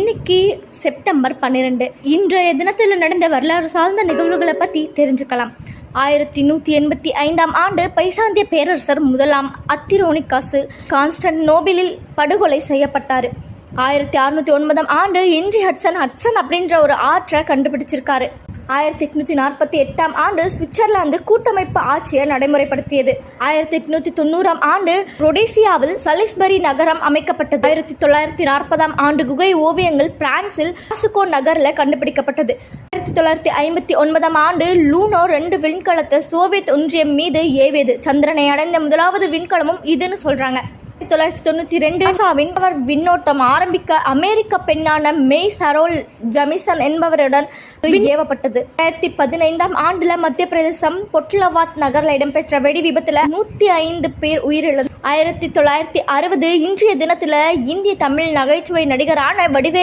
இன்னைக்கு செப்டம்பர் 12. இன்றைய தினத்தில் நடந்த வரலாறு சார்ந்த நிகழ்வுகளை பற்றி தெரிஞ்சுக்கலாம். 1185ஆம் ஆண்டு பைசாந்திய பேரரசர் முதலாம் அத்திரோனிகாசு கான்ஸ்டன்டினோபிளில் படுகொலை செய்யப்பட்டார். 1609ஆம் ஆண்டு ஹென்றி ஹட்சன் அப்படின்ற ஒரு ஆற்றை கண்டுபிடிச்சிருக்காரு. 1848ஆம் ஆண்டு சுவிட்சர்லாந்து கூட்டமைப்பு ஆட்சியை நடைமுறைப்படுத்தியது. 1890ஆம் ஆண்டு ரொடேசியாவில் சலிஸ்பரி நகரம் அமைக்கப்பட்டது. 1940ஆம் ஆண்டு குகை ஓவியங்கள் பிரான்சில் லாசுகோ நகரில் கண்டுபிடிக்கப்பட்டது. 1959ஆம் ஆண்டு லூனோ 2 விண்கலத்தை சோவியத் ஒன்றியம் மீது ஏவியது. சந்திரனை அடைந்த முதலாவது விண்கலமும் இதுன்னு சொல்றாங்க. 1992 நாசாவின் விண்ணோட்டம் ஆரம்பிக்க அமெரிக்க பெண்ணான மெய் சரோல் ஜமிசன் என்பவருடன் ஏவப்பட்டது. 2015ஆம் ஆண்டுல மத்திய பிரதேசம் பொட்லவாத் நகரில் இடம்பெற்ற வெடி விபத்துல 105 பேர் உயிரிழந்தனர். 1960 இன்றைய தினத்துல இந்திய தமிழ் நகைச்சுவை நடிகரான வடிவேலு